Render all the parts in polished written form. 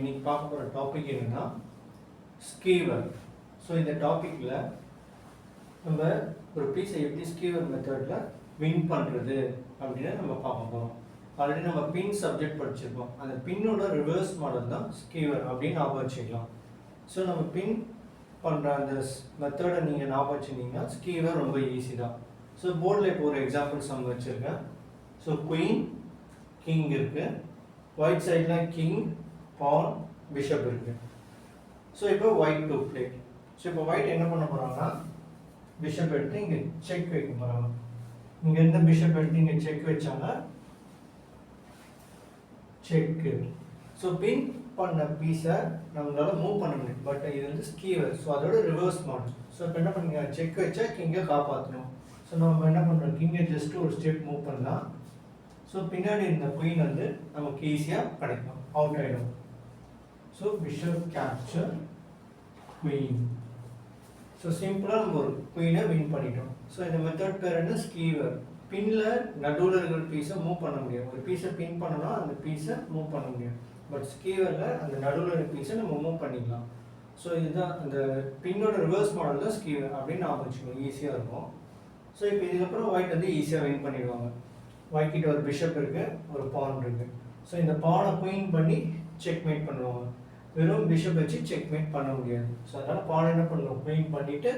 இன்னைக்கு பார்க்க போகிற டாபிக் என்னன்னா ஸ்கீவர். ஸோ இந்த டாப்பிக்கில் நம்ம ஒரு பீஸை எப்படி ஸ்கீவர் மெத்தடில் வின் பண்ணுறது அப்படின்னு நம்ம பார்க்க போகிறோம். ஆல்ரெடி நம்ம பின் சப்ஜெக்ட் படிச்சிருக்கோம். அந்த பின்னோட ரிவர்ஸ் மாடல் தான் ஸ்கீவர் அப்படின்னு ஞாபகம் வச்சுக்கலாம். ஸோ நம்ம பின் பண்ணுற அந்த மெத்தடை நீங்கள் ஞாபகம் வச்சுருந்தீங்கன்னா ஸ்கீவர் ரொம்ப ஈஸி தான். ஸோ போர்டில் இப்போ ஒரு எக்ஸாம்பிள் சம் வச்சுருக்கேன். ஸோ குயின் கிங் இருக்குது, ஒயிட் சைடில் கிங் பான் பிஷப் இருக்குது. ஸோ இப்போ ஒயிட் டு பிளே. ஸோ இப்போ ஒயிட் என்ன பண்ண போகிறாங்கன்னா பிஷப் எடுத்து இங்கே செக் வைக்க போகிறாங்க. இங்கே எந்த பிஷப் எடுத்து இங்கே செக் வச்சாங்க செக்கு. ஸோ பின் பண்ண பீஸை நம்மளால் மூவ் பண்ண முடியும். பட் இது வந்து ஸ்கீவர். ஸோ அதோட ரிவர்ஸ் மாடல். ஸோ இப்போ என்ன பண்ணுங்க, செக் வச்சா கிங்கை காப்பாற்றணும். ஸோ நம்ம என்ன பண்ணுறோம், கிங்கை ஜஸ்ட் ஒரு ஸ்டெப் மூவ் பண்ணலாம். ஸோ பின்னாடி இருந்த குயின் வந்து நமக்கு ஈஸியாக கிடைக்கும், அவுட் ஆகிடும். So bishop capture queen. So சிம்பிளாக நம்ம ஒரு குயினை வின் பண்ணிட்டோம். ஸோ இந்த மெத்தட் பேர் என்ன, ஸ்கீவர். பின்னில் நடுவில் இருக்கிற பீஸை மூவ் பண்ண முடியும். ஒரு பீஸை பின் பண்ணனா அந்த பீஸை மூவ் பண்ண முடியும். பட் ஸ்கீவரில் அந்த நடுவில் இருக்கிற பீஸை நம்ம மூவ் பண்ணிக்கலாம். ஸோ இதுதான் அந்த பின்னோட ரிவர்ஸ் மாடல் தான் ஸ்கீவர் அப்படின்னு ஞாபகம் வச்சுக்கணும், ஈஸியாக இருக்கும். ஸோ இப்போ இதுக்கப்புறம் ஒயிட் வந்து ஈஸியாக வின் பண்ணிடுவாங்க. ஒயிட் கிட்ட ஒரு பிஷப் இருக்குது, ஒரு பான் இருக்குது. ஸோ இந்த பானை குயின் பண்ணி செக் மேட் பண்ணுவாங்க. வெறும் பிஷப் வச்சு செக் மேட் பண்ண முடியாது. ஸோ அதனால் பானை என்ன பண்ணுவோம், குயின் பண்ணிவிட்டு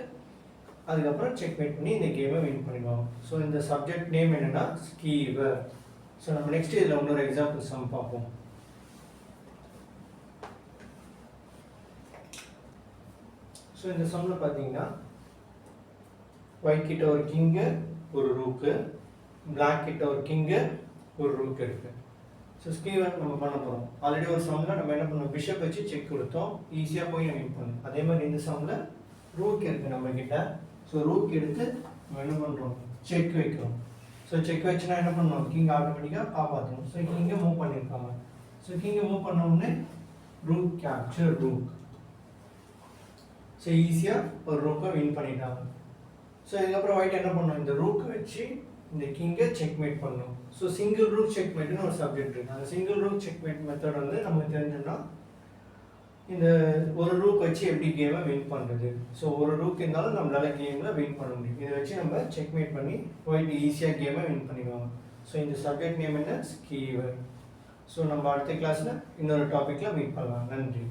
அதுக்கப்புறம் செக் மேட் பண்ணி இந்த கேமை வின் பண்ணிடுவாங்க. ஸோ இந்த சப்ஜெக்ட் நேம் என்னென்னா ஸ்கீவர். ஸோ நம்ம நெக்ஸ்ட் இதில் இன்னொரு எக்ஸாம்பிள் சம் பார்ப்போம். ஸோ இந்த சம்மில் பார்த்தீங்கன்னா ஒயிட் கிட்ட ஒரு கிங்கு ஒரு ரூக்கு, பிளாக் கிட்ட ஒரு கிங்கு ஒரு ரூக் இருக்குது. ஸோ ஸ்கீவர் நம்ம பண்ண போகிறோம். ஆல்ரெடி ஒரு சம்மில் நம்ம என்ன பண்ணோம், பிஷப் வச்சு செக் கொடுத்தோம், ஈஸியாக போய் நம்ம வின் பண்ணோம். அதே மாதிரி இந்த சம்மில் ரூக் இருக்குது நம்மக்கிட்ட. ஸோ ரூக் எடுத்து நம்ம என்ன பண்ணுறோம், செக் வைக்கிறோம். ஸோ செக் வச்சுனா என்ன பண்ணோம், கிங் ஆட்டோமேட்டிக்காக காப்பாற்றணும். ஸோ கிங்கை மூவ் பண்ணியிருக்காங்க. ஸோ கிங்கை மூவ் பண்ண உடனே ரூக் கேப்சர் ரூக். ஸோ ஈஸியாக ஒரு ரூக்கை வின் பண்ணிட்டாங்க. ஸோ இதுக்கப்புறம் ஒயிட் என்ன பண்ணணும், இந்த ரூக்கை வச்சு இந்த கிங்கை செக்மேட் பண்ணணும். ஸோ சிங்கிள் ரூக் செக்மேட்னு ஒரு சப்ஜெக்ட் இருக்குது. அந்த சிங்கிள் ரூக் செக்மேட் மெத்தட் வந்து நமக்கு தெரிஞ்சோம்னா இந்த ஒரு ரூக் வச்சு எப்படி கேமை வின் பண்ணுறது. ஸோ ஒரு ரூக் இருந்தாலும் நம்மளால் கேமில் வின் பண்ண முடியும். இதை வச்சு நம்ம செக்மேட் பண்ணி ஒயிட் ஈஸியாக கேமை வின் பண்ணிடுவாங்க. ஸோ இந்த சப்ஜெக்ட் நேம் என்ன, ஸ்கீவர். ஸோ நம்ம அடுத்த கிளாஸில் இன்னொரு டாப்பிக்கில் மீட் பண்ணலாம். நன்றி.